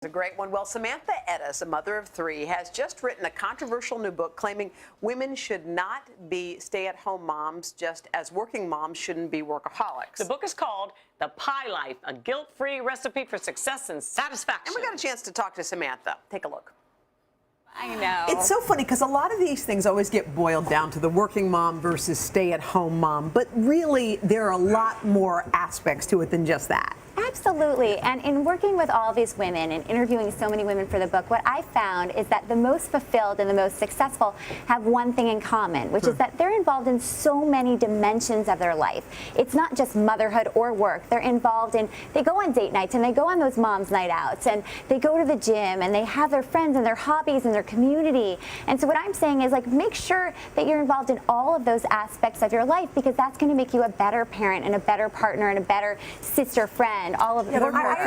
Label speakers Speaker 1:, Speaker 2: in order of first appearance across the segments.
Speaker 1: A great one. Well, Samantha Ettus, a mother of three, has just written a controversial new book claiming women should not be stay-at-home moms, just as working moms shouldn't be workaholics.
Speaker 2: The book is called The Pie Life, a guilt-free recipe for success and satisfaction.
Speaker 1: And we got a chance to talk to Samantha. Take a look.
Speaker 3: I know.
Speaker 4: It's so funny because a lot of these things always get boiled down to the working mom versus stay-at-home mom, but really there are a lot more aspects to it than just that.
Speaker 3: Absolutely. And in working with all these women and interviewing so many women for the book, what I found is that the most fulfilled and the most successful have one thing in common, which is that they're involved in so many dimensions of their life. It's not just motherhood or work. They're involved in, they go on date nights and they go on those mom's night outs and they go to the gym and they have their friends and their hobbies and their community. And so what I'm saying is, like, make sure that you're involved in all of those aspects of your life, because that's going to make you a better parent and a better partner and a better sister, friend. All of
Speaker 2: I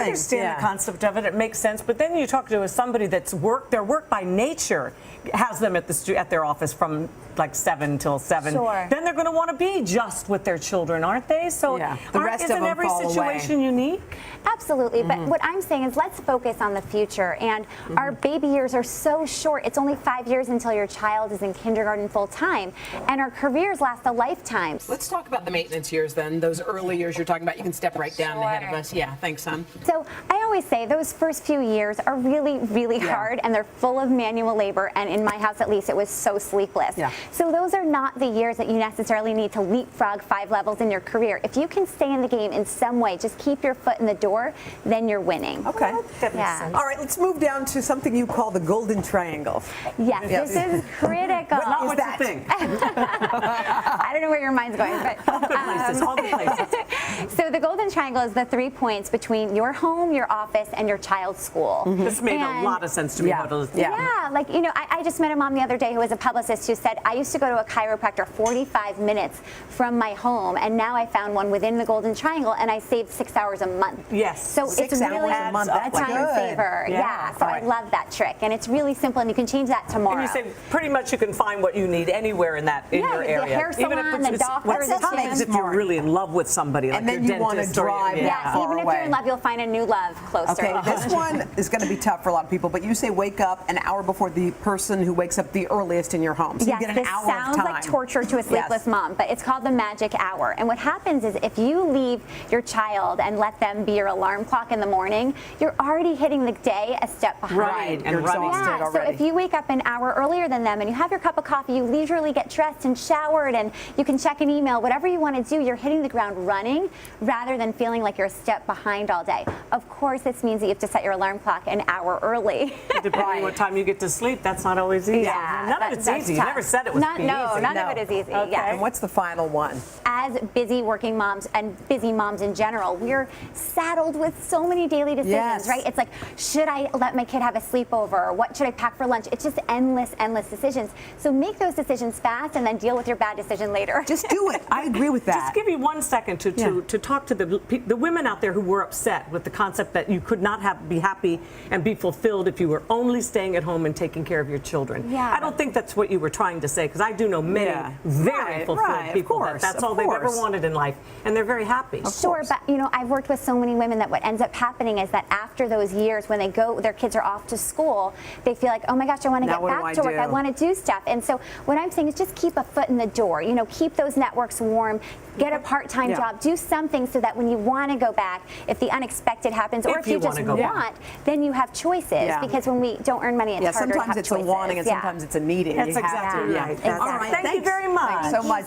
Speaker 2: understand the concept of it. It makes sense. But then you talk to somebody that's their work by nature has them at their office from like 7 till 7.
Speaker 3: Sure.
Speaker 2: Then they're going to want to be just with their children, aren't they? So isn't every situation unique?
Speaker 3: Absolutely. But what I'm saying is, let's focus on the future. And our baby years are so short. It's only 5 years until your child is in kindergarten full time. And our careers last a lifetime.
Speaker 1: Let's talk about the maintenance years then. Those early years you're talking about. You can step right down ahead of us. Yeah, thanks, son.
Speaker 3: So I always say those first few years are really, really hard, and they're full of manual labor. And in my house, at least, it was so sleepless.
Speaker 4: Yeah.
Speaker 3: So those are not the years that you necessarily need to leapfrog 5 levels in your career. If you can stay in the game in some way, just keep your foot in the door, then you're winning.
Speaker 4: Okay.
Speaker 2: That makes sense.
Speaker 4: All right, let's move down to something you call the golden triangle.
Speaker 3: Yes, this is critical.
Speaker 2: What do you think?
Speaker 3: I don't know where your mind's going, but
Speaker 2: All good places.
Speaker 3: So the golden triangle is the 3 points between your home, your office, and your child's school.
Speaker 2: This made a lot of sense to me.
Speaker 3: Yeah, like, you know, I just met a mom the other day who was a publicist who said, I used to go to a chiropractor 45 minutes from my home, and now I found one within the golden triangle, and I saved 6 hours a month.
Speaker 2: Yes.
Speaker 3: So it's really
Speaker 4: a month.
Speaker 3: a time saver. Yeah. So I love that trick, and it's really simple, and you can change that tomorrow.
Speaker 2: And you say pretty much you can find what you need anywhere in your area.
Speaker 3: The hair salon, the doctor, the gym.
Speaker 2: If you're really in love with somebody, like
Speaker 4: and then
Speaker 2: your
Speaker 4: you want to
Speaker 2: dentist
Speaker 4: drive
Speaker 3: even if you're in love, you'll find a new love closer.
Speaker 4: Okay, this one is going to be tough for a lot of people, but you say wake up an hour before the person who wakes up the earliest in your home. So
Speaker 3: yes,
Speaker 4: you get an hour of time.
Speaker 3: This sounds like torture to a sleepless mom, but it's called the magic hour. And what happens is, if you leave your child and let them be your alarm clock in the morning, you're already hitting the day a step behind.
Speaker 4: Right, and exhausted already.
Speaker 3: So if you wake up an hour earlier than them and you have your cup of coffee, you leisurely get dressed and showered, and you can check an email, whatever you want to do, you're hitting the ground running rather than feeling like you're a step behind all day. Of course, this means that you have to set your alarm clock an hour early.
Speaker 2: Depending on what time you get to sleep, that's not always easy.
Speaker 3: Yeah,
Speaker 2: none of it's easy. You never said it was easy.
Speaker 3: None of it is easy.
Speaker 2: Okay.
Speaker 3: Yes.
Speaker 4: And what's the final one?
Speaker 3: As busy working moms and busy moms in general, we're saddled with so many daily decisions, right? It's like, should I let my kid have a sleepover? What should I pack for lunch? It's just endless decisions. So make those decisions fast and then deal with your bad decision later.
Speaker 4: Just do it. I agree with that.
Speaker 2: Just give me 1 second to talk to the women out there who were upset with the concept that you could not be happy and be fulfilled if you were only staying at home and taking care of your children.
Speaker 3: Yeah.
Speaker 2: I don't think that's what you were trying to say, because I do know many very fulfilled people that's all they've ever wanted in life, and they're very happy.
Speaker 3: Sure, but you know, I've worked with so many women that what ends up happening is that after those years, when their kids are off to school, they feel like, oh my gosh, I want to get back to work. I want to do stuff. And so what I'm saying is, just keep a foot in the door. You know, keep those networks warm. Get a part-time job. Do something so that when you want to go back, if the unexpected happens, or if you just want, then you have choices. Because when we don't earn money, it's harder to have choices.
Speaker 4: Sometimes it's a wanting and sometimes it's a needing.
Speaker 2: That's exactly right.
Speaker 4: All right,
Speaker 2: Thank you very much.
Speaker 4: Thanks so much.